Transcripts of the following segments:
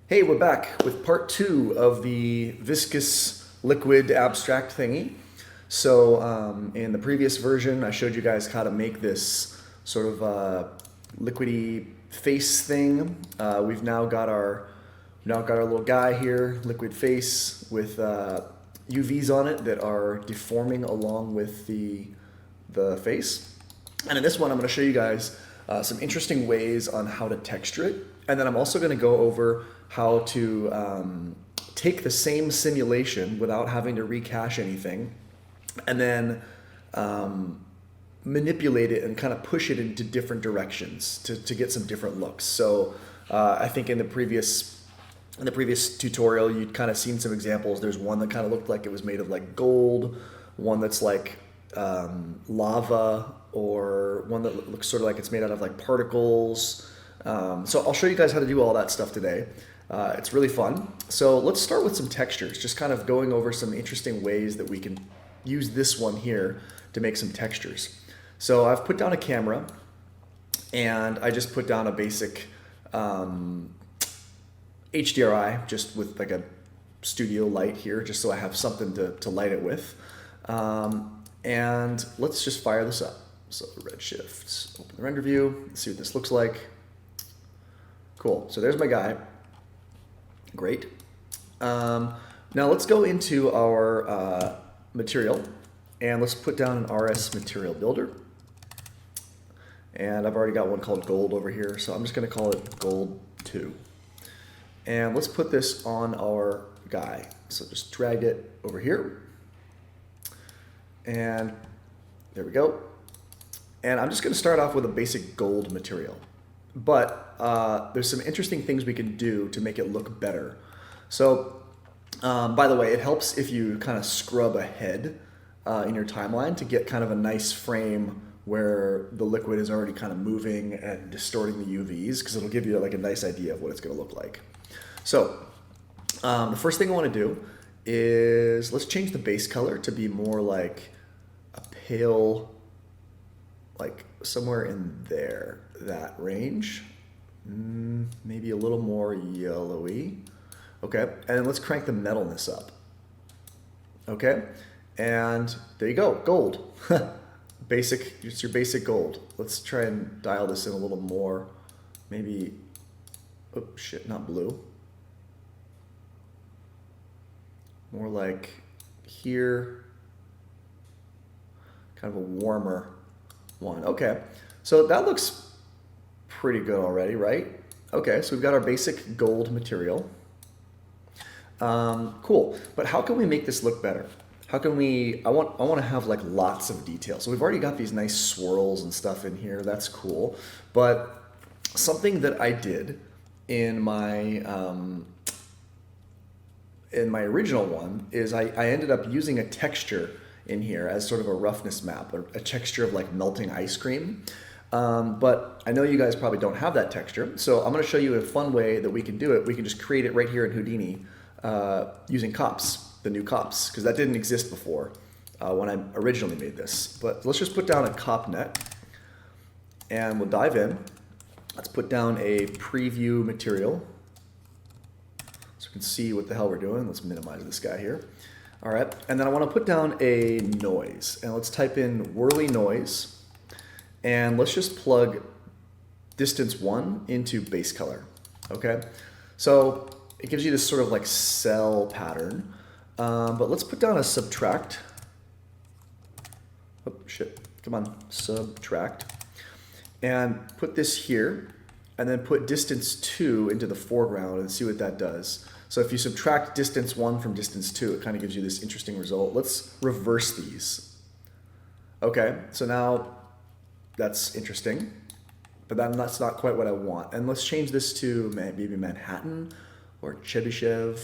Hey, we're back with part two of the viscous liquid abstract thingy. In the previous version, I showed you guys how to make this sort of liquidy face thing. We've now got our little guy here, liquid face with UVs on it that are deforming along with the face. And in this one, I'm going to show you guys some interesting ways on how to texture it. And then I'm also going to go over how to take the same simulation without having to recache anything and then manipulate it and kind of push it into different directions to get some different looks. So I think in the previous tutorial, you'd kind of seen some examples. There's one that kind of looked like it was made of like gold, one that's like lava, or one that looks sort of like it's made out of like particles. So I'll show you guys how to do all that stuff today. It's really fun. So let's start with some textures, just kind of going over some interesting ways that we can use this one here to make some textures. So I've put down a camera and I just put down a basic HDRI just with like a studio light here, just so I have something to light it with. And let's just fire this up. So Redshift, open the render view, see what this looks like. Cool, so there's my guy. Great. Now let's go into our material and let's put down an RS material builder. And I've already got one called gold over here, so I'm just gonna call it gold 2. And let's put this on our guy. So just drag it over here. And there we go. And I'm just gonna start off with a basic gold material. But there's some interesting things we can do to make it look better. So by the way, it helps if you kind of scrub ahead in your timeline to get kind of a nice frame where the liquid is already kind of moving and distorting the UVs, because it'll give you like a nice idea of what it's gonna look like. So the first thing I wanna do is let's change the base color to be more like a pale, like somewhere in there, that range. Maybe a little more yellowy. Okay, and then let's crank the metalness up. Okay, and there you go, gold. Basic, it's your basic gold. Let's try and dial this in a little more. Maybe, oh shit, not blue. More like here, kind of a warmer one. Okay, so that looks pretty good already, right? Okay, so we've got our basic gold material. Cool, but how can we make this look better? How can we, I want to have like lots of detail. So we've already got these nice swirls and stuff in here, that's cool. But something that I did in my original one is I ended up using a texture in here as sort of a roughness map, a texture of like melting ice cream. But I know you guys probably don't have that texture, so I'm going to show you a fun way that we can do it. We can just create it right here in Houdini using cops, the new cops, because that didn't exist before when I originally made this. But let's just put down a cop net and we'll dive in. Let's put down a preview material so we can see what the hell we're doing. Let's minimize this guy here. All right, and then I want to put down a noise, and let's type in whirly noise, and let's just plug distance 1 into base color. Okay, so it gives you this sort of like cell pattern, but let's put down a subtract. Oh shit, come on, subtract, and put this here, and then put distance 2 into the foreground and see what that does. So if you subtract distance 1 from distance 2, it kind of gives you this interesting result. Let's reverse these. Okay, so now that's interesting, but that's not quite what I want. And let's change this to maybe Manhattan or Chebyshev,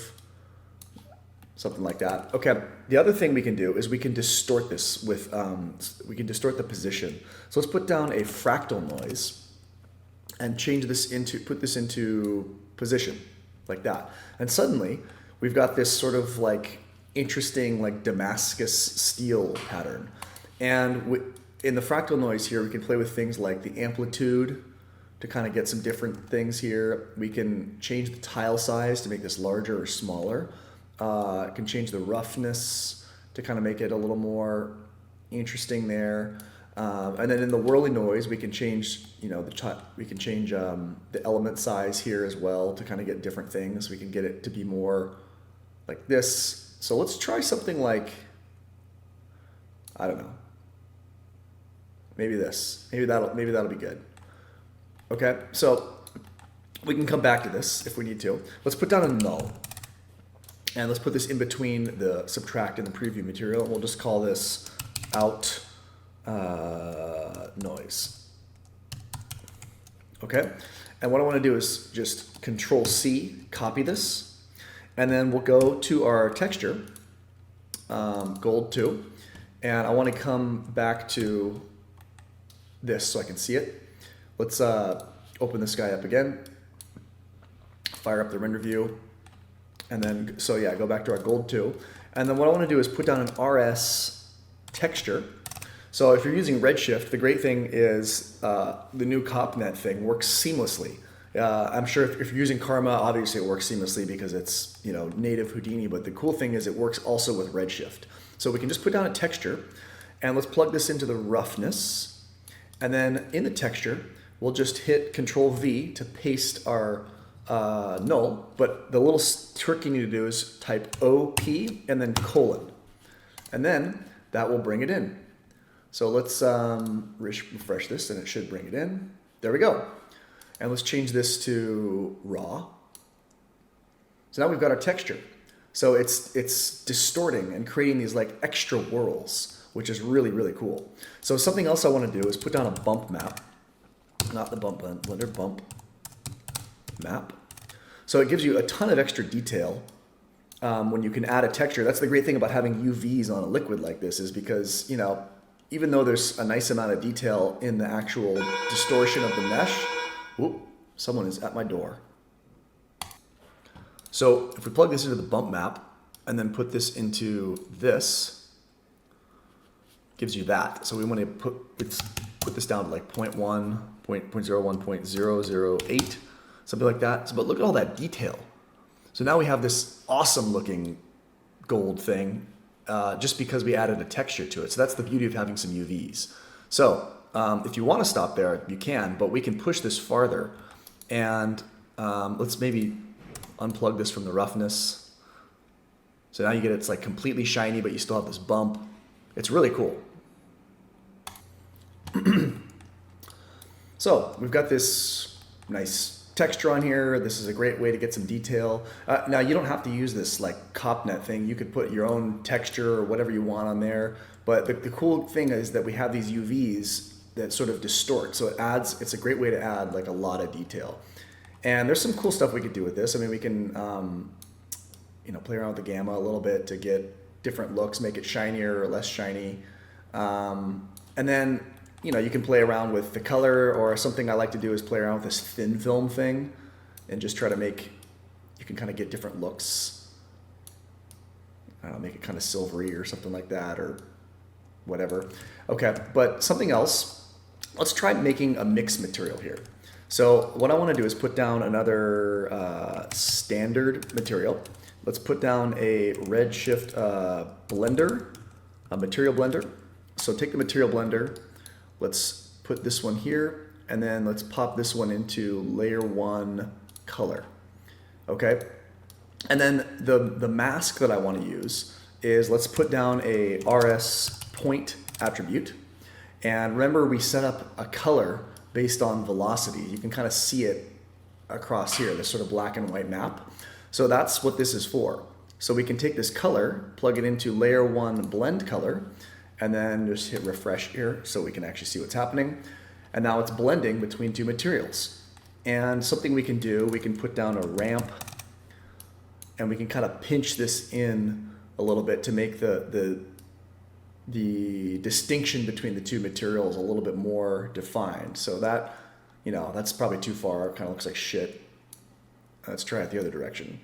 something like that. Okay, the other thing we can do is we can distort this with, we can distort the position. So let's put down a fractal noise and change this into, put this into position, like that. And suddenly we've got this sort of like interesting like Damascus steel pattern. And in the fractal noise here, we can play with things like the amplitude to kind of get some different things here. We can change the tile size to make this larger or smaller. Can change the roughness to kind of make it a little more interesting there. And then in the whirly noise, we can change, we can change the element size here as well to kind of get different things. We can get it to be more like this. So let's try something like, I don't know, maybe this. Maybe that'll be good. Okay, so we can come back to this if we need to. Let's put down a null. And let's put this in between the subtract and the preview material. And we'll just call this out noise. Okay, and what I want to do is just Control C, copy this, and then we'll go to our texture, gold 2, and I want to come back to this so I can see it. Let's open this guy up again, fire up the render view, and then, so yeah, go back to our gold 2. And then what I want to do is put down an RS texture. So if you're using Redshift, the great thing is the new CopNet thing works seamlessly. I'm sure if you're using Karma, obviously it works seamlessly because it's native Houdini, but the cool thing is it works also with Redshift. So we can just put down a texture, and let's plug this into the roughness. And then in the texture, we'll just hit Control V to paste our null, but the little trick you need to do is type OP and then colon. And then that will bring it in. So let's refresh this and it should bring it in. There we go. And let's change this to raw. So now we've got our texture. So it's distorting and creating these like extra whirls, which is really, really cool. So something else I want to do is put down a bump map. Not the bump blender, bump map. So it gives you a ton of extra detail when you can add a texture. That's the great thing about having UVs on a liquid like this, is because, even though there's a nice amount of detail in the actual distortion of the mesh, whoop, someone is at my door. So if we plug this into the bump map and then put this into this, gives you that. So we want to put this down to like 0.1, 0.01, 0.008, something like that. So, but look at all that detail. So now we have this awesome looking gold thing just because we added a texture to it. So that's the beauty of having some UVs. So if you want to stop there, you can, but we can push this farther. And let's maybe unplug this from the roughness. So now you get it's like completely shiny, but you still have this bump. It's really cool. So we've got this nice texture on here. This is a great way to get some detail. Now you don't have to use this like CopNet thing. You could put your own texture or whatever you want on there. But the cool thing is that we have these UVs that sort of distort. So it's a great way to add like a lot of detail. And there's some cool stuff we could do with this. I mean, we can play around with the gamma a little bit to get different looks, make it shinier or less shiny. And then you can play around with the color, or something I like to do is play around with this thin film thing and just try to you can kind of get different looks. I don't know, make it kind of silvery or something like that, or whatever. Okay, but something else, let's try making a mix material here. So what I want to do is put down another standard material. Let's put down a Redshift blender, a material blender. So take the material blender, let's put this one here, and then let's pop this one into layer 1 color. Okay, and then the mask that I want to use is, let's put down a RS point attribute. And remember, we set up a color based on velocity. You can kind of see it across here, this sort of black and white map. So that's what this is for. So we can take this color, plug it into layer 1 blend color, and then just hit refresh here so we can actually see what's happening. And now it's blending between two materials. And something we can do, we can put down a ramp, and we can kind of pinch this in a little bit to make the distinction between the two materials a little bit more defined. So that, that's probably too far. It kind of looks like shit. Let's try it the other direction.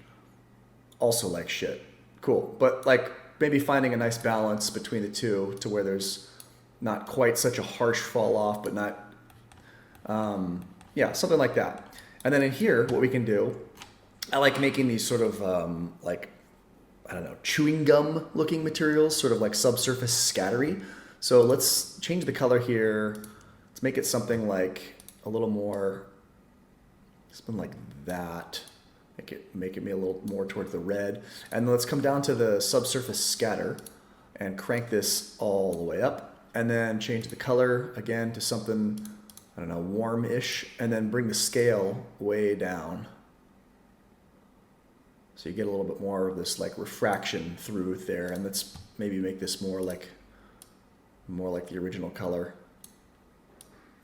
Also like shit. Cool. But like maybe finding a nice balance between the two to where there's not quite such a harsh fall off, but not, Yeah, something like that. And then in here, what we can do, I like making these sort of like, I don't know, chewing gum looking materials, sort of like subsurface scattery. So let's change the color here. Let's make it something like a little more, something like that. Make it be a little more towards the red. And then let's come down to the subsurface scatter and crank this all the way up. And then change the color again to something, I don't know, warm-ish. And then bring the scale way down. So you get a little bit more of this like refraction through there. And let's maybe make this more like the original color.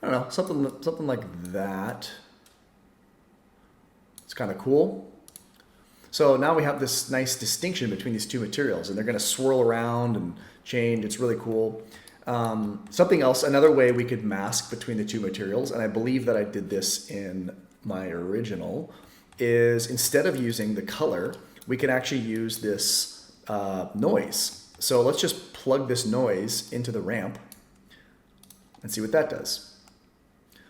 I don't know, something like that. It's kind of cool. So now we have this nice distinction between these two materials, and they're going to swirl around and change. It's really cool. Something else, another way we could mask between the two materials, and I believe that I did this in my original, is instead of using the color, we can actually use this noise. So let's just plug this noise into the ramp and see what that does.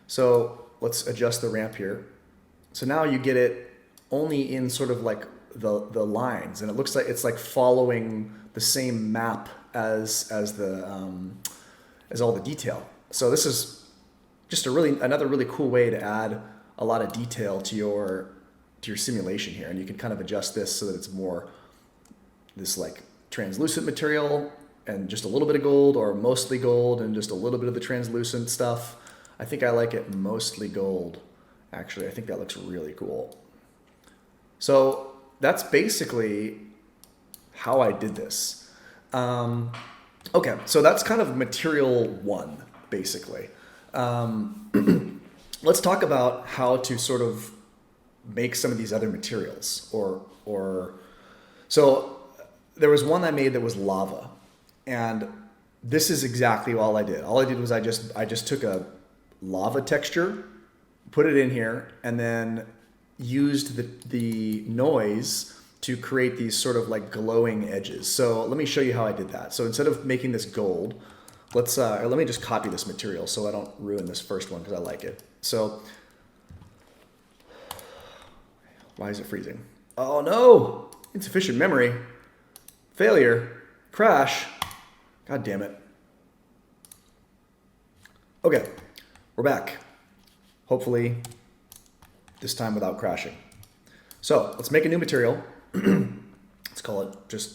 So let's adjust the ramp here. So now you get it only in sort of like the lines, and it looks like it's like following the same map as all the detail. So this is just another really cool way to add a lot of detail to your simulation here, and you can kind of adjust this so that it's more this like translucent material and just a little bit of gold, or mostly gold and just a little bit of the translucent stuff. I think I like it mostly gold. Actually, I think that looks really cool. So that's basically how I did this. Okay, so that's kind of material one, basically. Let's talk about how to sort of make some of these other materials. So there was one I made that was lava, and this is exactly all I did. All I did was I just took a lava texture, put it in here, and then used the noise to create these sort of like glowing edges. So let me show you how I did that. So instead of making this gold, let me just copy this material so I don't ruin this first one because I like it. So why is it freezing? Oh no, insufficient memory, failure, crash. God damn it. Okay, we're back. Hopefully this time without crashing. So let's make a new material. Let's call it just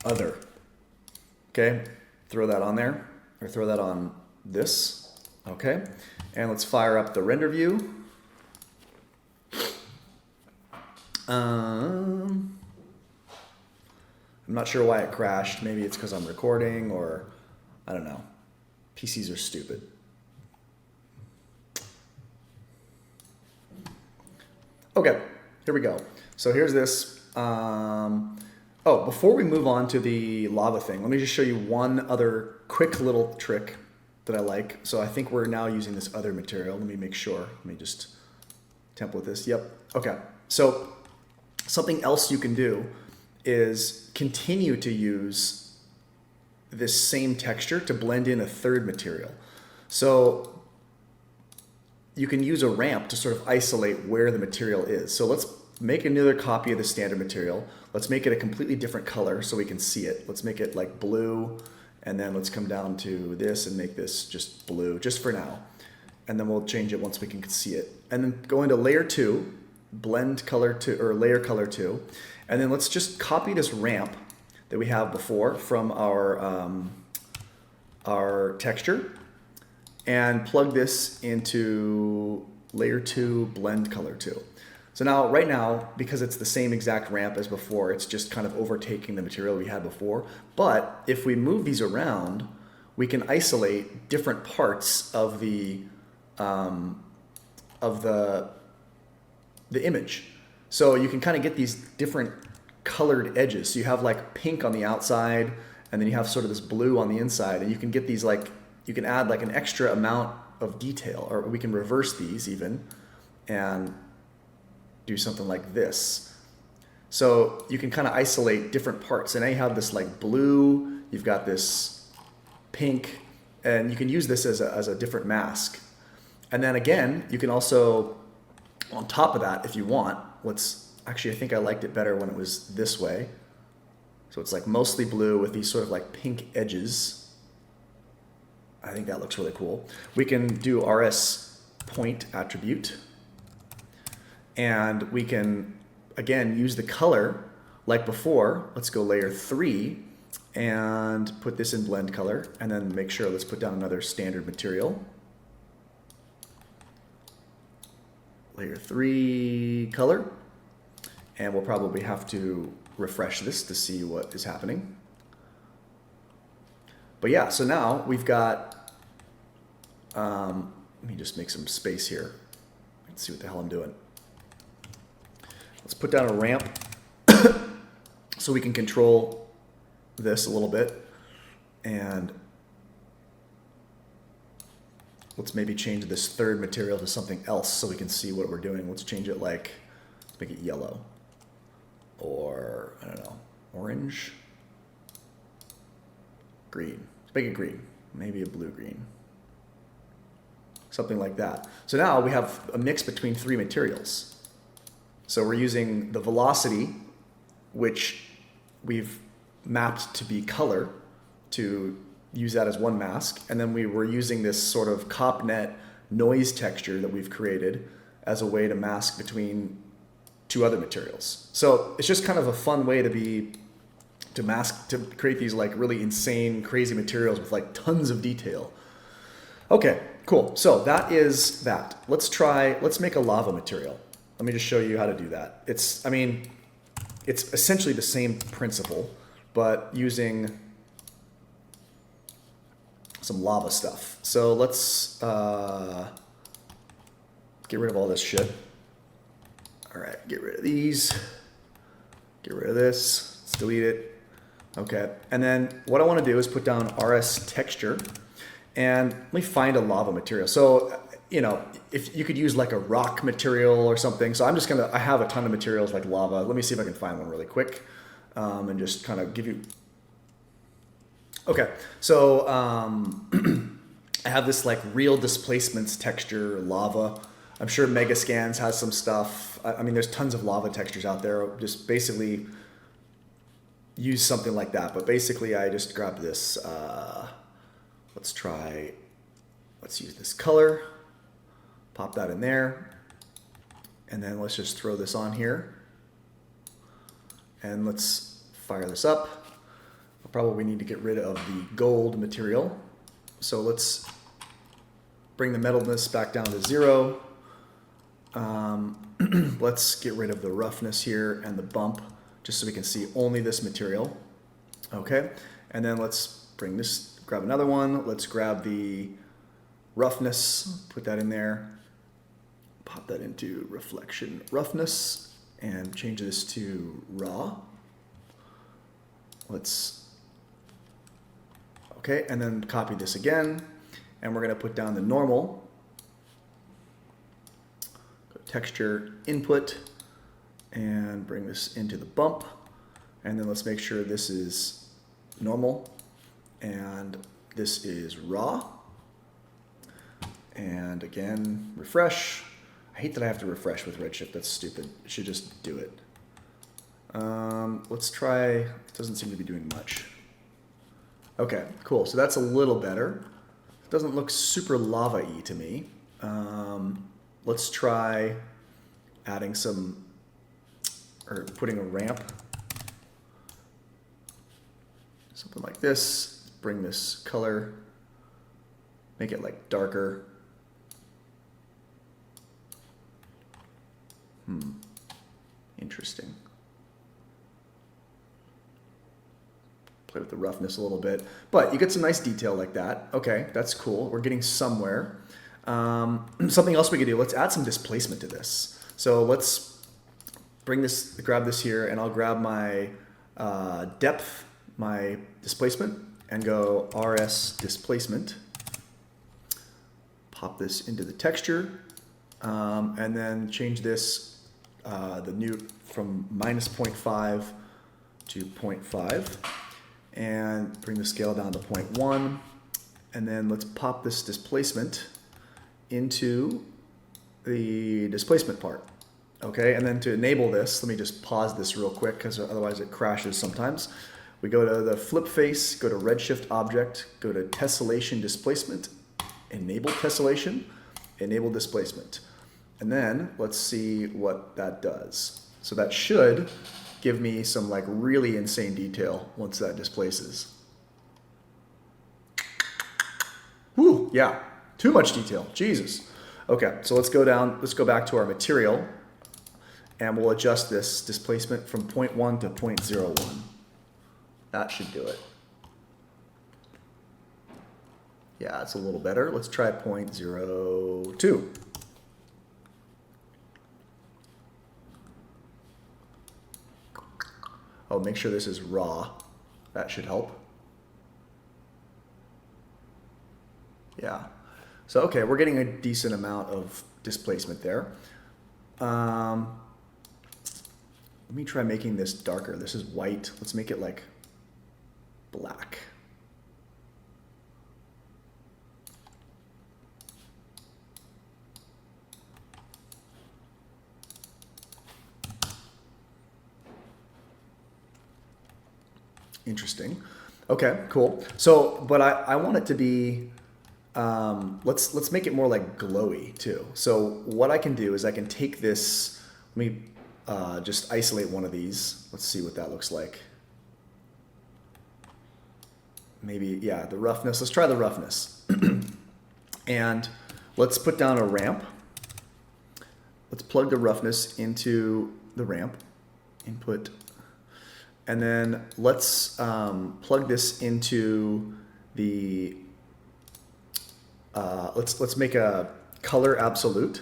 other. Okay, throw that on there, or throw that on this. Okay, and let's fire up the render view. I'm not sure why it crashed. Maybe it's because I'm recording, or I don't know. PCs are stupid. Okay, here we go. So here's this. Before we move on to the lava thing, let me just show you one other quick little trick that I like. So I think we're now using this other material. Let me make sure. Let me just template this. Yep. Okay. So something else you can do is continue to use this same texture to blend in a third material. So you can use a ramp to sort of isolate where the material is. So let's make another copy of the standard material. Let's make it a completely different color so we can see it. Let's make it like blue, and then let's come down to this and make this just blue, just for now. And then we'll change it once we can see it. And then go into layer 2, blend color 2, or layer color 2. And then let's just copy this ramp that we have before from our texture, and plug this into layer 2, blend color 2. So now, right now, because it's the same exact ramp as before, it's just kind of overtaking the material we had before. But if we move these around, we can isolate different parts of the image. So you can kind of get these different colored edges. So you have like pink on the outside, and then you have sort of this blue on the inside, and you can get these like, you can add like an extra amount of detail, or we can reverse these even and do something like this. So you can kind of isolate different parts, and now you have this like blue, you've got this pink, and you can use this as a different mask. And then again, you can also, on top of that, if you want, actually I think I liked it better when it was this way. So it's like mostly blue with these sort of like pink edges. I think that looks really cool. We can do RS point attribute. And we can, again, use the color like before. Let's go layer 3 and put this in blend color. And then make sure, let's put down another standard material. Layer 3 color. And we'll probably have to refresh this to see what is happening. But yeah, so now we've got, let me just make some space here. Let's see what the hell I'm doing. Let's put down a ramp so we can control this a little bit. And let's maybe change this third material to something else so we can see what we're doing. Let's change it let's make it yellow. Or, I don't know, orange, green. Let's make it green, maybe a blue-green. Something like that. So now we have a mix between 3 materials. So we're using the velocity, which we've mapped to be color, to use that as one mask. And then we were using this sort of CopNet noise texture that we've created as a way to mask between 2 other materials. So it's just kind of a fun way to create these like really insane, crazy materials with like tons of detail. Okay, cool. So that is that. Let's make a lava material. Let me just show you how to do that. It's essentially the same principle, but using some lava stuff. So let's get rid of all this shit. All right, get rid of these. Get rid of this. Let's delete it. Okay, and then what I want to do is put down RS texture, and let me find a lava material. So, you know, if you could use like a rock material or something. So I have a ton of materials like lava. Let me see if I can find one really quick, and just kind of give you. Okay, so I have this like real displacements texture lava. I'm sure Megascans has some stuff. I mean, there's tons of lava textures out there. Just basically use something like that. But basically, I just grabbed this. Let's use this color. Pop that in there. And then let's just throw this on here. And let's fire this up. We'll probably need to get rid of the gold material. So let's bring the metalness back down to 0. Let's get rid of the roughness here and the bump, just so we can see only this material. Okay, and then let's grab another one. Let's grab the roughness, put that in there, pop that into reflection roughness, and change this to raw. Okay, and then copy this again, and we're gonna put down the normal. Texture input and bring this into the bump, and then let's make sure this is normal and this is raw, and again refresh. I hate that I have to refresh with Redshift. That's stupid. It should just do it. Let's try. It doesn't seem to be doing much. Okay, cool. So that's a little better. It doesn't look super lava-y to me. Let's try adding putting a ramp. Something like this. Bring this color, make it like darker. Interesting. Play with the roughness a little bit, but you get some nice detail like that. Okay, that's cool. We're getting somewhere. Something else we could do, let's add some displacement to this. So let's grab this here, and I'll grab my depth, my displacement, and go RS displacement. Pop this into the texture, and then change this, from -0.5 to 0.5, and bring the scale down to 0.1, and then let's pop this displacement into the displacement part. Okay, and then to enable this, let me just pause this real quick because otherwise it crashes sometimes. We go to the flip face, go to redshift object, go to tessellation displacement, enable tessellation, enable displacement. And then let's see what that does. So that should give me some like really insane detail once that displaces. Whew, yeah, too much detail, Jesus. Okay, so let's go down, let's go back to our material and we'll adjust this displacement from 0.1 to 0.01. That should do it. Yeah, it's a little better. Let's try 0.02. Oh, make sure this is raw. That should help. Yeah. So, okay, we're getting a decent amount of displacement there. Let me try making this darker. This is white. Let's make it like black. Interesting. Okay, cool. So, but I want it to be, let's make it more like glowy too. So what I can do is I can take this, let me just isolate one of these. Let's see what that looks like. Maybe, yeah, the roughness. Let's try the roughness. And let's put down a ramp. Let's plug the roughness into the ramp. Input. And then let's plug this into the, let's make a color absolute.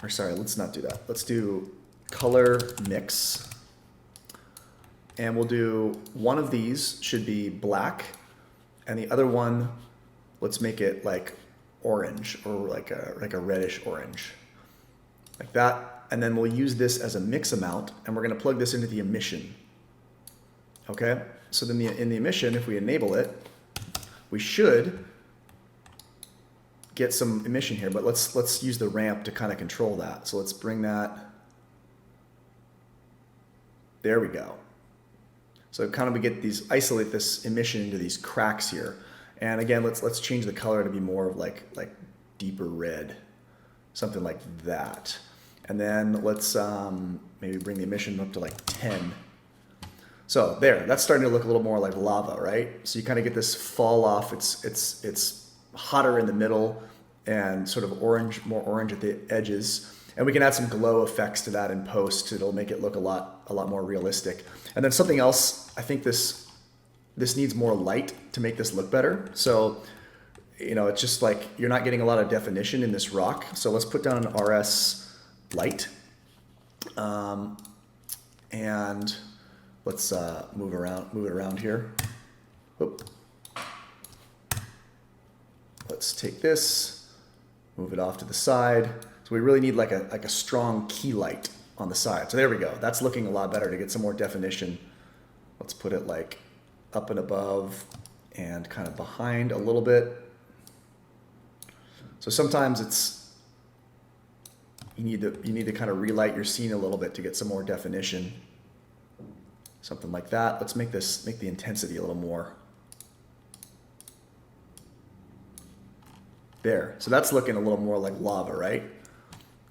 Or sorry, let's not do that. Let's do color mix. And we'll do one of these should be black, and the other one, let's make it like orange or like a reddish orange, like that. And then we'll use this as a mix amount, and we're going to plug this into the emission. Okay, so then in the emission, if we enable it, we should get some emission here. But let's use the ramp to kind of control that. So let's bring that. There we go. So kind of we get these, isolate this emission into these cracks here. And again, let's change the color to be more of like deeper red, something like that. And then let's maybe bring the emission up to like 10. So there, that's starting to look a little more like lava, right? So you kind of get this fall off. It's hotter in the middle and sort of orange, more orange at the edges. And we can add some glow effects to that in post. It'll make it look a lot more realistic. And then something else, I think this needs more light to make this look better. So, you know, it's just like you're not getting a lot of definition in this rock. So let's put down an RS light. And let's move it around here. Whoop. Let's take this, move it off to the side. So we really need like a strong key light on the side. So there we go. That's looking a lot better to get some more definition. Let's put it like up and above and kind of behind a little bit. So sometimes it's, you need to kind of relight your scene a little bit to get some more definition. Something like that. Let's make the intensity a little more. There. So that's looking a little more like lava, right?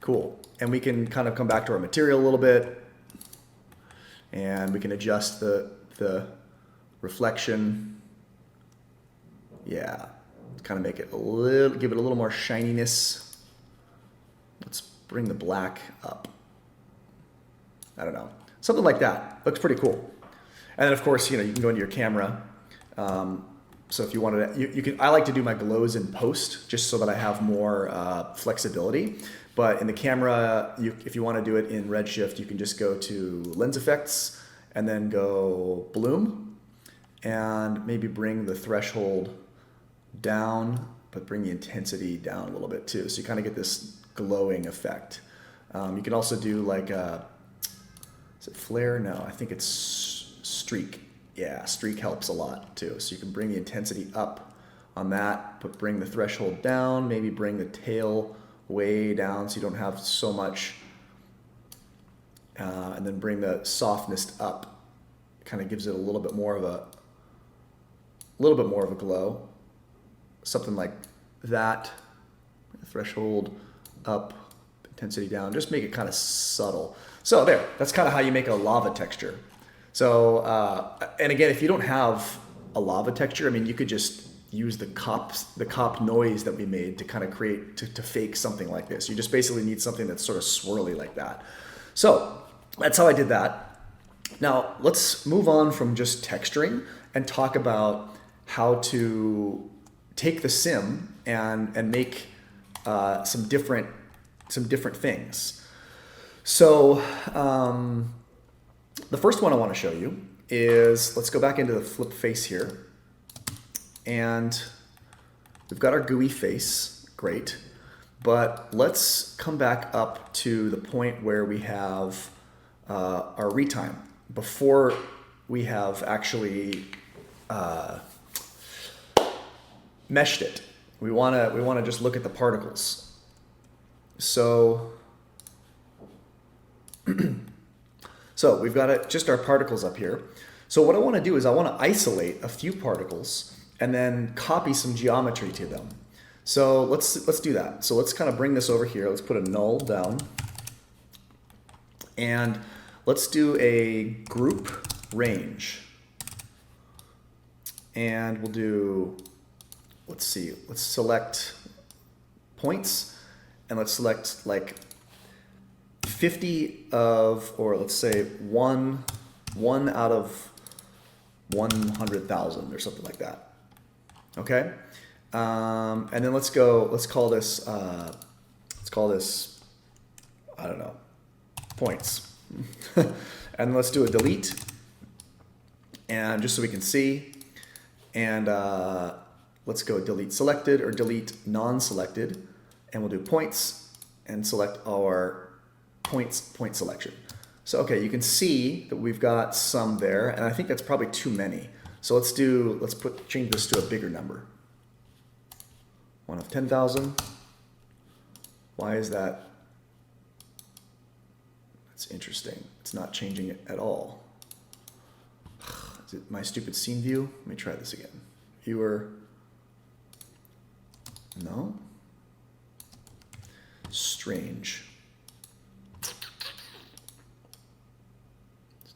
Cool. And we can kind of come back to our material a little bit, and we can adjust the reflection. Yeah. Kind of make it give it a little more shininess. Let's bring the black up. I don't know. Something like that. Looks pretty cool. And then of course, you know, you can go into your camera. So if you wanted to, you can, I like to do my glows in post just so that I have more flexibility. But in the camera, if you want to do it in Redshift, you can just go to Lens Effects and then go Bloom and maybe bring the threshold down, but bring the intensity down a little bit too. So you kind of get this glowing effect. You can also do like is it flare? No, I think it's streak. Yeah, streak helps a lot too. So you can bring the intensity up on that, but bring the threshold down, maybe bring the tail way down so you don't have so much, and then bring the softness up. Kind of gives it a little bit more of a glow. Something like that. Threshold up, intensity down. Just make it kind of subtle. So there, that's kind of how you make a lava texture. So, and again, if you don't have a lava texture, I mean, you could just use the cop noise that we made to kind of create, to fake something like this. You just basically need something that's sort of swirly like that. So that's how I did that. Now let's move on from just texturing and talk about how to take the sim and make some different things. So the first one I want to show you is, let's go back into the flip face here. And we've got our gooey face, great. But let's come back up to the point where we have our retime before we have actually meshed it. We wanna just look at the particles. So so we've got just our particles up here. So what I want to do is I want to isolate a few particles and then copy some geometry to them. So let's do that. So let's kind of bring this over here. Let's put a null down. And let's do a group range. And we'll do, let's see, let's select points, and let's select like 50 of, or let's say one out of 100,000 or something like that. Okay, and then let's call this, I don't know, points. And let's do a delete, and just so we can see, and let's go delete selected or delete non-selected, and we'll do points and select our point selection. So okay, you can see that we've got some there, and I think that's probably too many. So let's change this to a bigger number. 1 of 10,000. Why is that? That's interesting. It's not changing it at all. Is it my stupid scene view? Let me try this again. Viewer. No. Strange. It's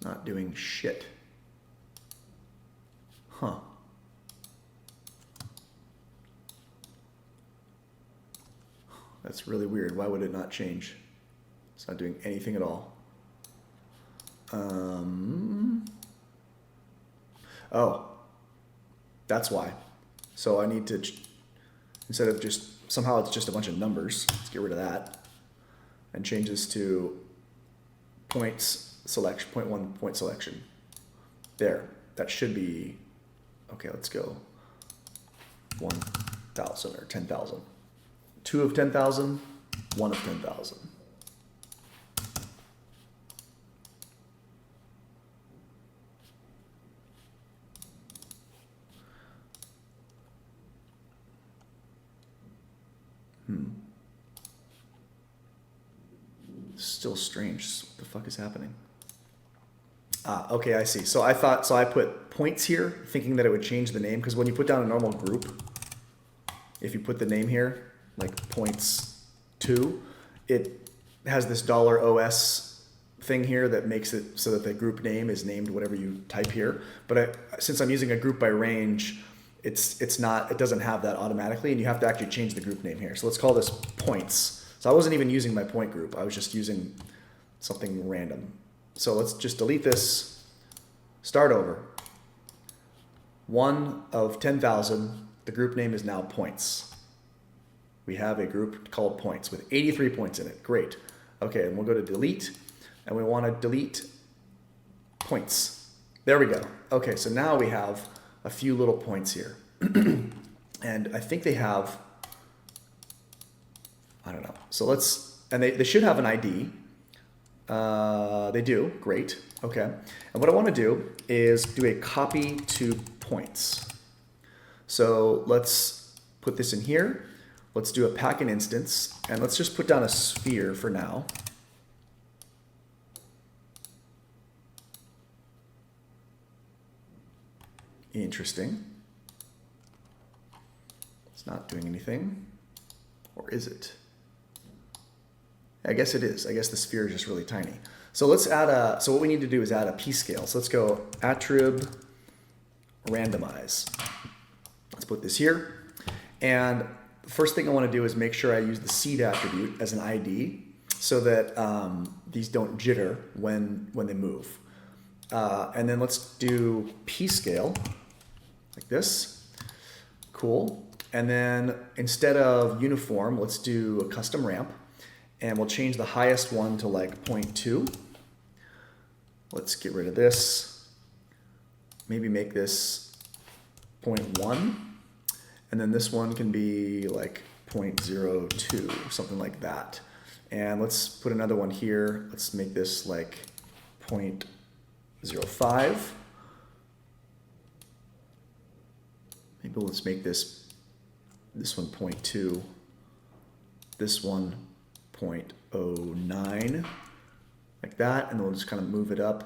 not doing shit. Huh. That's really weird. Why would it not change? It's not doing anything at all. Oh, that's why. So I need to, instead of just, somehow it's just a bunch of numbers. Let's get rid of that and change this to points selection, 0.1 point selection. There, that should be, okay, let's go 1,000 or 10,000. 2 of 10,000, 1 of 10,000. Still strange. What the fuck is happening? Okay, I see. So I put points here, thinking that it would change the name, because when you put down a normal group, if you put the name here, like points 2, it has this $OS thing here that makes it so that the group name is named whatever you type here. But since I'm using a group by range, it doesn't have that automatically, and you have to actually change the group name here. So let's call this points. So I wasn't even using my point group. I was just using something random. So let's just delete this, start over. 1 of 10,000, the group name is now points. We have a group called points with 83 points in it. Great. Okay, and we'll go to delete, and we want to delete points. There we go. Okay, so now we have a few little points here. And I think they have, I don't know. So and they should have an ID. They do, great, okay. And what I want to do is do a copy to points. So let's put this in here. Let's do a pack an instance, and let's just put down a sphere for now. Interesting. It's not doing anything. Or is it? I guess it is. I guess the sphere is just really tiny. So let's add a, so what we need to do is add a p-scale. So let's go attrib randomize. Let's put this here. And the first thing I want to do is make sure I use the seed attribute as an ID so that these don't jitter when they move. And then let's do p-scale like this. Cool. And then instead of uniform, let's do a custom ramp. And we'll change the highest one to like 0.2. Let's get rid of this. Maybe make this 0.1. And then this one can be like 0.02, something like that. And let's put another one here. Let's make this like 0.05. Maybe let's make this one 0.2, this one 0.09, like that, and then we'll just kind of move it up,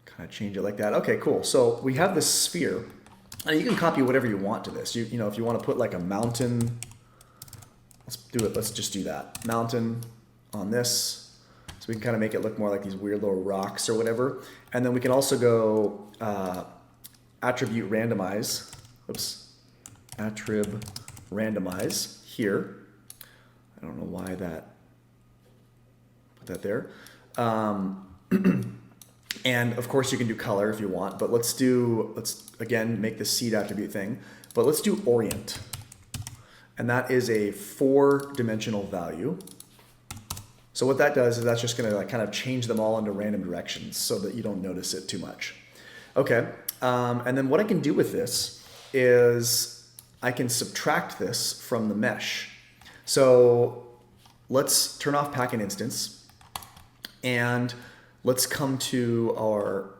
kind of change it like that. Okay, cool. So we have this sphere, and you can copy whatever you want to this. You know, if you want to put like a mountain, let's do it. Let's just do that. Mountain on this, so we can kind of make it look more like these weird little rocks or whatever. And then we can also go attribute randomize. Oops, attrib randomize here. I don't know why that, put that there. And of course you can do color if you want, but let's again make the seed attribute thing, but let's do orient. And that is a 4-dimensional value. So what that does is that's just gonna like kind of change them all into random directions so that you don't notice it too much. Okay, and then what I can do with this is I can subtract this from the mesh. So let's turn off pack an instance, and let's come to our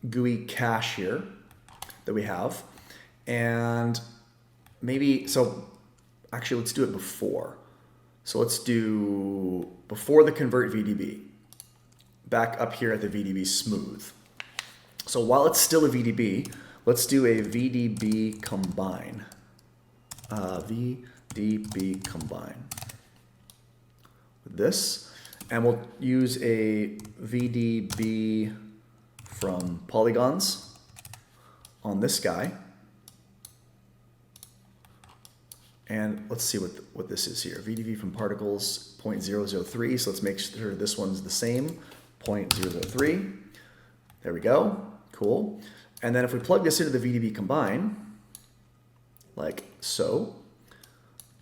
GUI cache here that we have. And maybe, so actually let's do it before. So let's do before the convert VDB, back up here at the VDB smooth. So while it's still a VDB, let's do a VDB combine. VDB combine with this, and we'll use a VDB from polygons on this guy, and let's see what this is here. VDB from particles 0.003, so let's make sure this one's the same, 0.003. There we go, cool. And then if we plug this into the VDB combine, like so,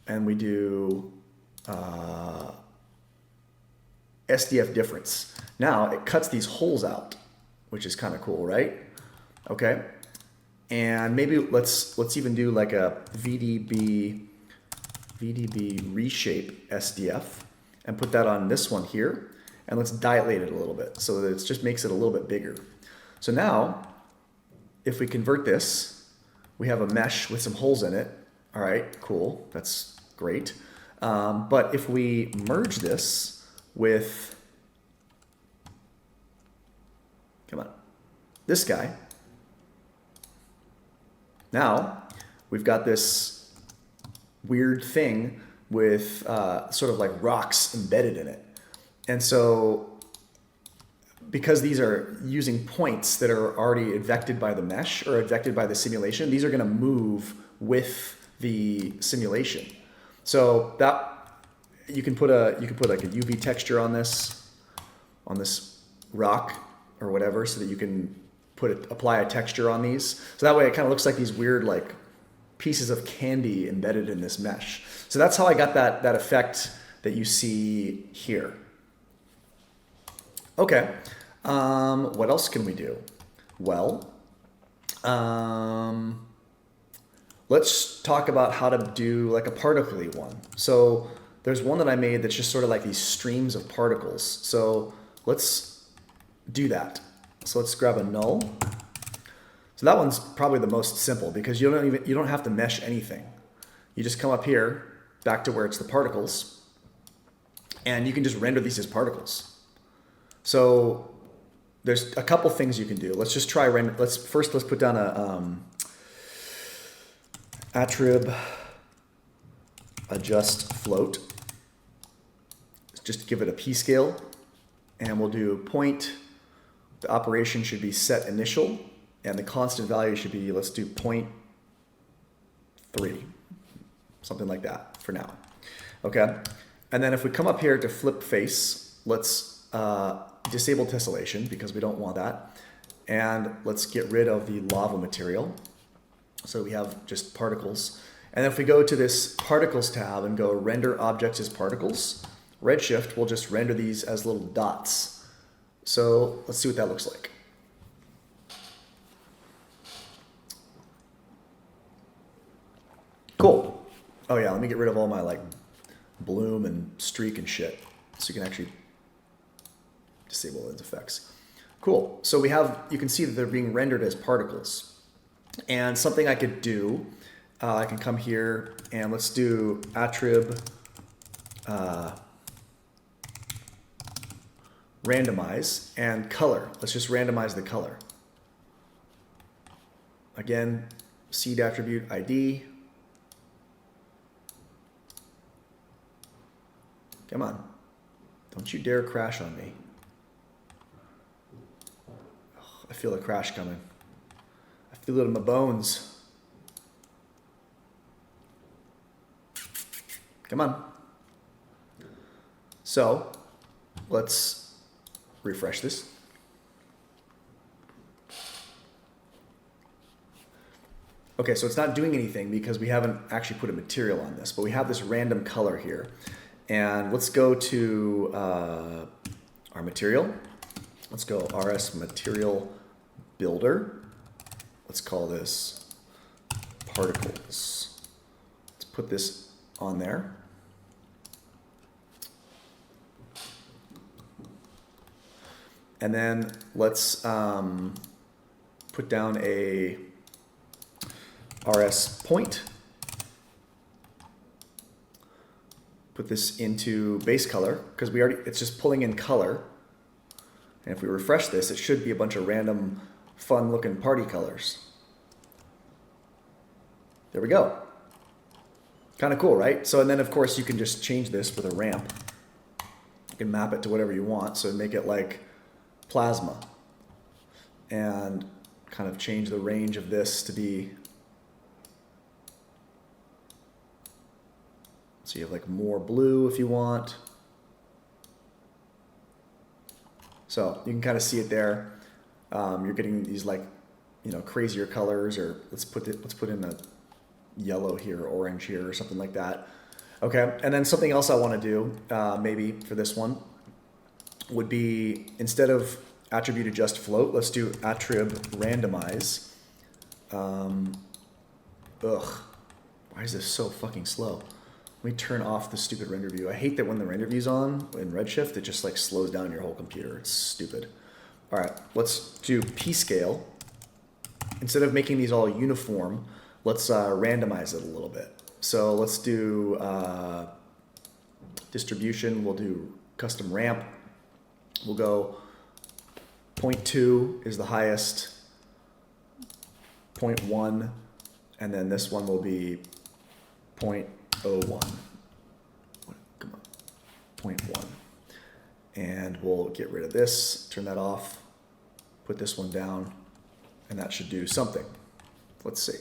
and we do SDF difference. Now it cuts these holes out, which is kind of cool, right? Okay, and maybe let's even do like a VDB reshape SDF and put that on this one here, and let's dilate it a little bit so that it just makes it a little bit bigger. So now, if we convert this, we have a mesh with some holes in it. All right, cool, that's great. But if we merge this with, come on, this guy, now we've got this weird thing with sort of like rocks embedded in it. And so because these are using points that are already advected by the mesh or advected by the simulation, these are going to move with the simulation. So that you can put like a UV texture on this rock or whatever, so that you can apply a texture on these. So that way it kind of looks like these weird like pieces of candy embedded in this mesh. So that's how I got that effect that you see here. Okay, what else can we do? Well, let's talk about how to do like a particle-y one. So there's one that I made that's just sort of like these streams of particles. So let's do that. So let's grab a null. So So that one's probably the most simple because you don't have to mesh anything. You just come up here, back to where it's the particles, and you can just render these as particles. So there's a couple things you can do. Let's just try render. Let's put down a attrib adjust float. Just give it a p scale, and we'll do point. The operation should be set initial, and the constant value should be, let's do 0.3, something like that for now. Okay, and then if we come up here to flip face, let's disable tessellation because we don't want that, and let's get rid of the lava material. So we have just particles, and if we go to this particles tab and go render objects as particles, Redshift will just render these as little dots. So let's see what that looks like. Cool. Oh yeah, let me get rid of all my like bloom and streak and shit so you can actually disable those effects. Cool. So we have, you can see that they're being rendered as particles. And something I could do, I can come here and let's do attrib randomize and color. Let's just randomize the color. Again, seed attribute ID. Come on. Don't you dare crash on me. Oh, I feel a crash coming. I feel it in my bones. Come on. So let's refresh this. Okay, so it's not doing anything because we haven't actually put a material on this, but we have this random color here. And let's go to our material. Let's go RS material builder. Let's call this particles. Let's put this on there. And then let's put down a RS point. Put this into base color because it's just pulling in color. And if we refresh this, it should be a bunch of random fun looking party colors. There we go. Kind of cool, right? So, and then of course you can just change this with a ramp. You can map it to whatever you want. So make it like plasma and kind of change the range of this to be, so you have like more blue if you want. So you can kind of see it there. You're getting these like, you know, crazier colors, or let's put in a yellow here, or orange here, or something like that. Okay, and then something else I want to do, maybe for this one, would be instead of attribute adjust float, let's do attrib randomize. Why is this so fucking slow? Let me turn off the stupid render view. I hate that when the render view's on in Redshift, it just like slows down your whole computer. It's stupid. All right, let's do p scale. Instead of making these all uniform, let's randomize it a little bit. So let's do distribution. We'll do custom ramp. We'll go 0.2 is the highest, 0.1, and then this one will be 0.01. Come on, 0.1. And we'll get rid of this, turn that off, put this one down, and that should do something. Let's see.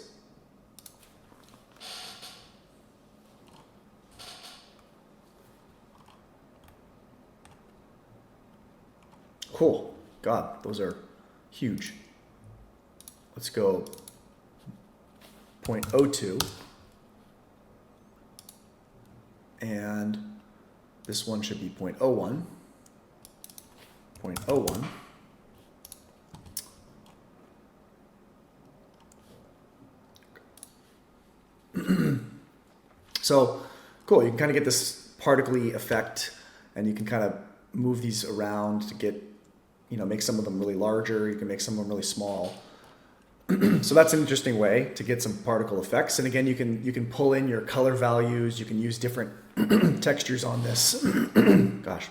Cool. God, those are huge. Let's go 0.02. And this one should be 0.01. 0.01. So cool, you can kind of get this particle-y effect, and you can kind of move these around to get, you know, make some of them really larger, you can make some of them really small. So that's an interesting way to get some particle effects. And again, you can pull in your color values. You can use different textures on this. Gosh.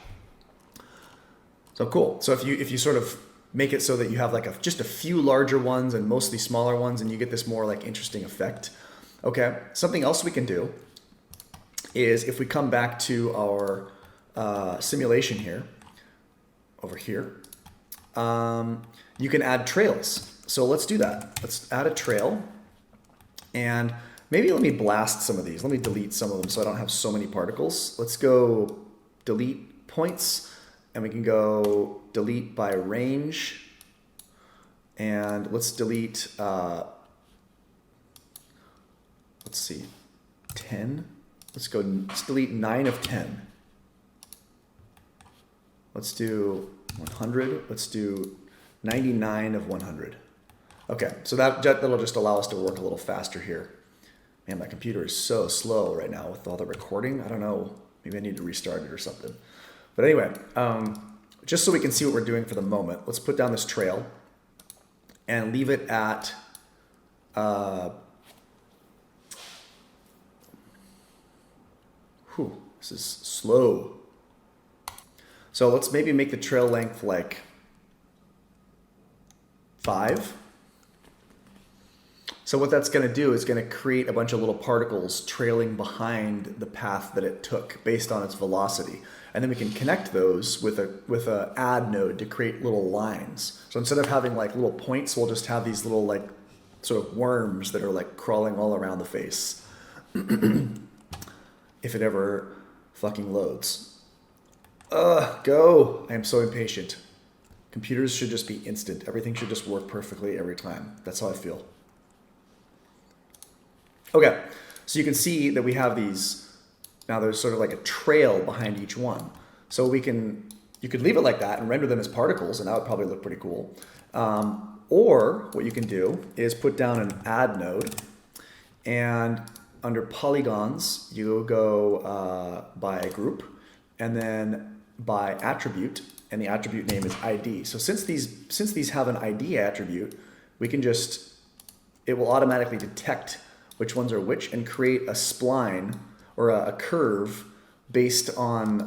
So cool. So if you sort of make it so that you have like just a few larger ones and mostly smaller ones, and you get this more like interesting effect. Okay. Something else we can do is if we come back to our simulation here, over here, you can add trails. So let's do that. Let's add a trail, and maybe let me blast some of these. Let me delete some of them so I don't have so many particles. Let's go delete points, and we can go delete by range, and let's delete, let's see, 10. Let's delete 9 of 10. Let's do 100. Let's do 99 of 100. Okay, so that'll just allow us to work a little faster here. Man, my computer is so slow right now with all the recording. I don't know, maybe I need to restart it or something. But anyway, just so we can see what we're doing for the moment, let's put down this trail and leave it at, this is slow. So let's maybe make the trail length like 5. So what that's going to do is going to create a bunch of little particles trailing behind the path that it took based on its velocity. And then we can connect those with a add node to create little lines. So instead of having like little points, we'll just have these little like sort of worms that are like crawling all around the face. If it ever fucking loads. Go! I am so impatient. Computers should just be instant. Everything should just work perfectly every time. That's how I feel. Okay, so you can see that we have these, now there's sort of like a trail behind each one. So you could leave it like that and render them as particles, and that would probably look pretty cool. Or what you can do is put down an add node, and under polygons, you go by group, and then by attribute, and the attribute name is ID. So since these have an ID attribute, we can it will automatically detect which ones are which and create a spline or a curve based on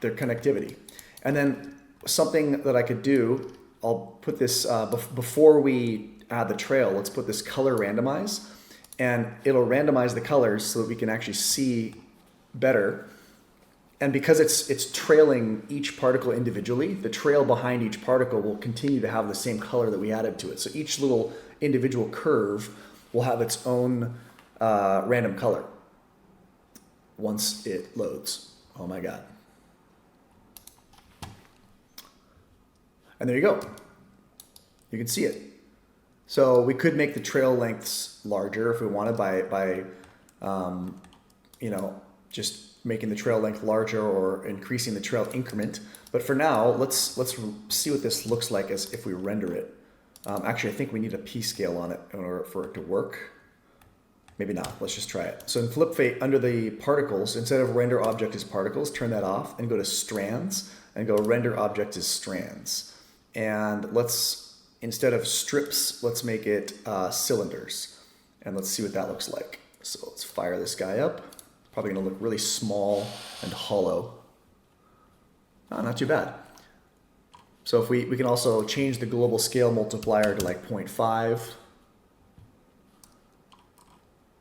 their connectivity. And then something that I could do, I'll put this, before we add the trail, let's put this color randomize, and it'll randomize the colors so that we can actually see better. And because it's trailing each particle individually, the trail behind each particle will continue to have the same color that we added to it. So each little individual curve will have its own random color once it loads. Oh my God. And there you go. You can see it. So we could make the trail lengths larger if we wanted by just making the trail length larger or increasing the trail increment. But for now, let's see what this looks like as if we render it. Actually, I think we need a p-scale on it in order for it to work. Maybe not. Let's just try it. So in FlipFate, under the particles, instead of render object as particles, turn that off and go to strands and go render object as strands. And instead of strips, let's make it cylinders. And let's see what that looks like. So let's fire this guy up. Probably going to look really small and hollow. Oh, not too bad. So if we can also change the global scale multiplier to like 0.5.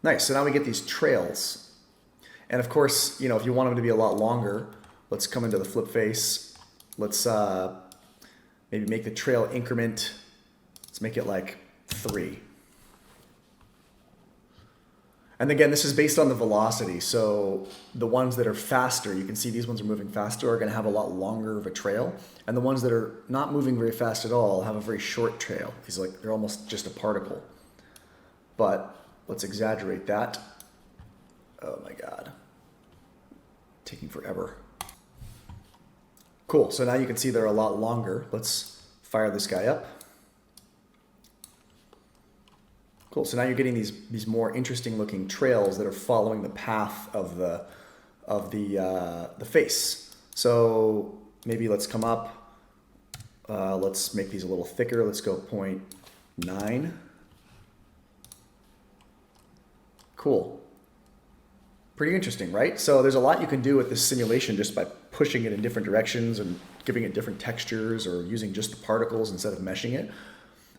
Nice, so now we get these trails. And of course, if you want them to be a lot longer, let's come into the flip face. Let's maybe make the trail increment. Let's make it like 3. And again, this is based on the velocity. So the ones that are faster, you can see these ones are moving faster, are going to have a lot longer of a trail. And the ones that are not moving very fast at all have a very short trail. They're almost just a particle. But let's exaggerate that. Oh my God. Taking forever. Cool, so now you can see they're a lot longer. Let's fire this guy up. Cool, so now you're getting these more interesting looking trails that are following the path of the face. So maybe let's come up, let's make these a little thicker. Let's go 0.9. Cool. Pretty interesting, right? So there's a lot you can do with this simulation just by pushing it in different directions and giving it different textures or using just the particles instead of meshing it.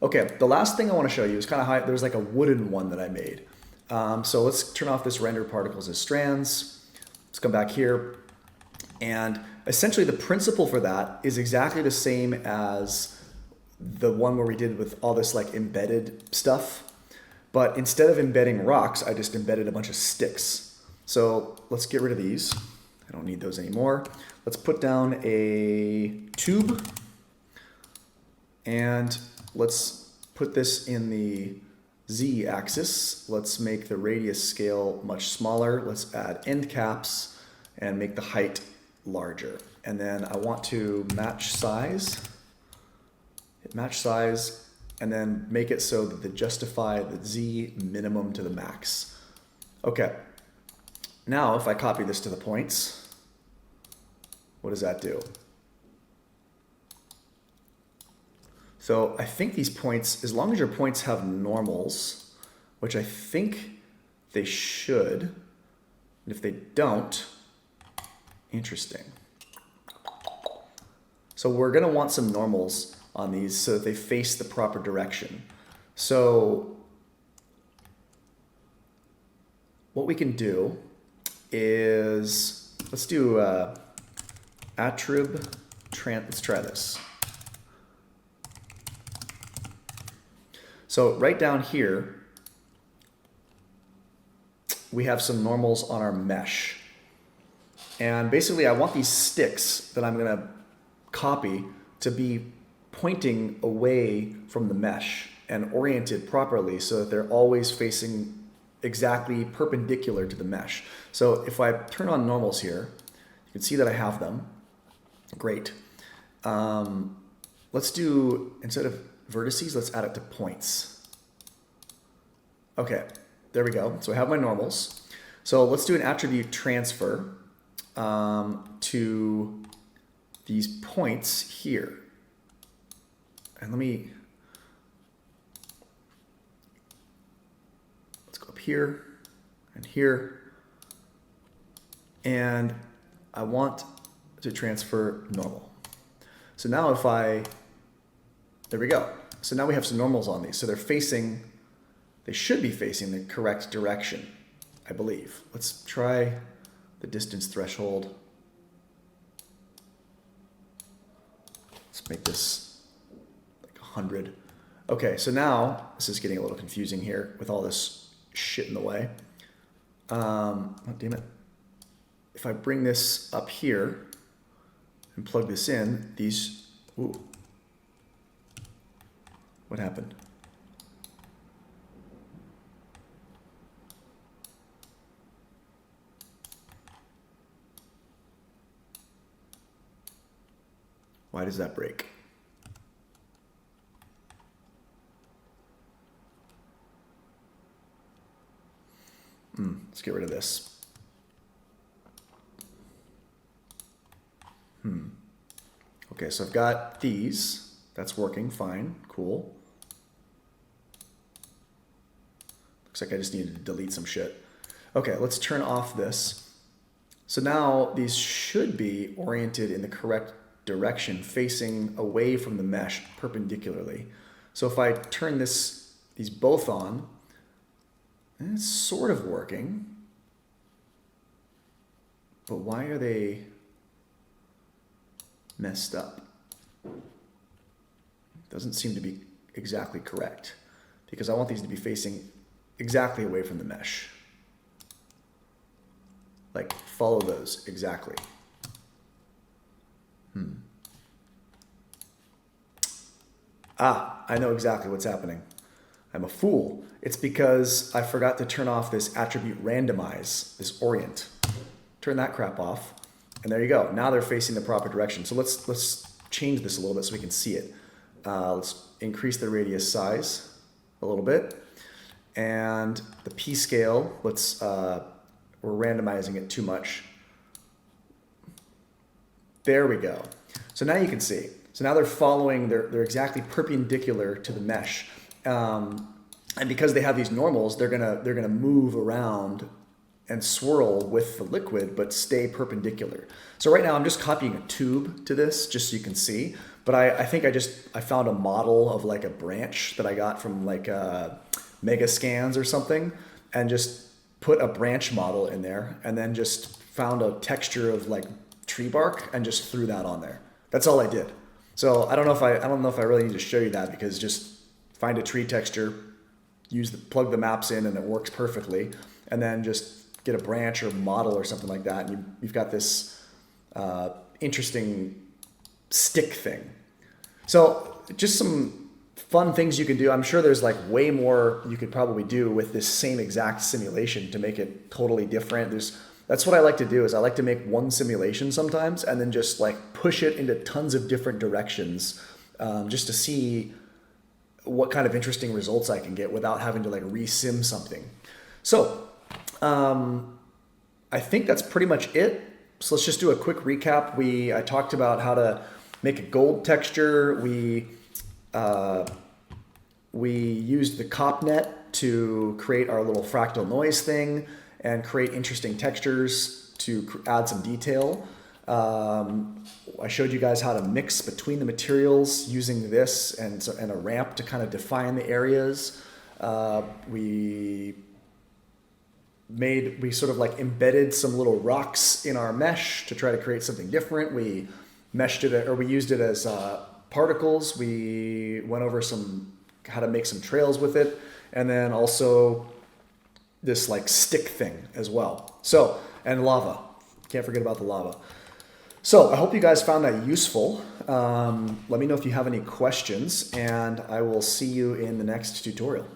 Okay, the last thing I want to show you is kind of how there's like a wooden one that I made. So let's turn off this render particles as strands. Let's come back here. And essentially the principle for that is exactly the same as the one where we did with all this like embedded stuff. But instead of embedding rocks, I just embedded a bunch of sticks. So let's get rid of these. I don't need those anymore. Let's put down a tube and let's put this in the Z axis. Let's make the radius scale much smaller. Let's add end caps and make the height larger. And then I want to match size, hit match size, and then make it so that they justify the Z minimum to the max. Okay. Now, if I copy this to the points, what does that do? So I think these points, as long as your points have normals, which I think they should, and if they don't, interesting. So we're going to want some normals on these so that they face the proper direction. So what we can do is, let's do attrib, let's try this. So right down here, we have some normals on our mesh. And basically I want these sticks that I'm gonna copy to be pointing away from the mesh and oriented properly so that they're always facing exactly perpendicular to the mesh. So if I turn on normals here, you can see that I have them. Great. Let's do, instead of vertices, let's add it to points. Okay, there we go. So I have my normals. So let's do an attribute transfer to these points here. And let's go up here and here. And I want to transfer normal. So now if there we go. So now we have some normals on these. So they should be facing the correct direction, I believe. Let's try the distance threshold. Let's make this like 100. Okay, so now this is getting a little confusing here with all this shit in the way. Oh, damn it. If I bring this up here and plug this in, these, ooh. What happened? Why does that break? Let's get rid of this. Okay, so I've got these. That's working fine. Cool. Looks like I just needed to delete some shit. Okay, let's turn off this. So now these should be oriented in the correct direction, facing away from the mesh perpendicularly. So if I turn these both on, it's sort of working. But why are they messed up? Doesn't seem to be exactly correct because I want these to be facing exactly away from the mesh. Like follow those exactly. I know exactly what's happening. I'm a fool. It's because I forgot to turn off this attribute randomize, this orient. Turn that crap off, and there you go. Now they're facing the proper direction. So let's change this a little bit so we can see it. Let's increase the radius size a little bit, and the P scale. We're randomizing it too much. There we go. So now you can see. So now they're following. They're exactly perpendicular to the mesh. And because they have these normals, they're gonna move around and swirl with the liquid, but stay perpendicular. So right now I'm just copying a tube to this just so you can see. But I think I found a model of like a branch that I got from like Mega Scans or something, and just put a branch model in there, and then just found a texture of like tree bark and just threw that on there. That's all I did. So I don't know if I really need to show you that, because just find a tree texture, plug the maps in, and it works perfectly. And then just get a branch or model or something like that, and you've got this interesting stick thing. So just some fun things you can do. I'm sure there's like way more you could probably do with this same exact simulation to make it totally different. That's what I like to do, is I like to make one simulation sometimes and then just like push it into tons of different directions, just to see what kind of interesting results I can get without having to like resim something. So I think that's pretty much it. So let's just do a quick recap. I talked about how to make a gold texture. We used the CopNet to create our little fractal noise thing and create interesting textures to add some detail. I showed you guys how to mix between the materials using this and a ramp to kind of define the areas. We sort of like embedded some little rocks in our mesh to try to create something different. We used it as particles. We went over how to make some trails with it, and then also this like stick thing as well. So, and lava. Can't forget about the lava. So I hope you guys found that useful. Let me know if you have any questions, and I will see you in the next tutorial.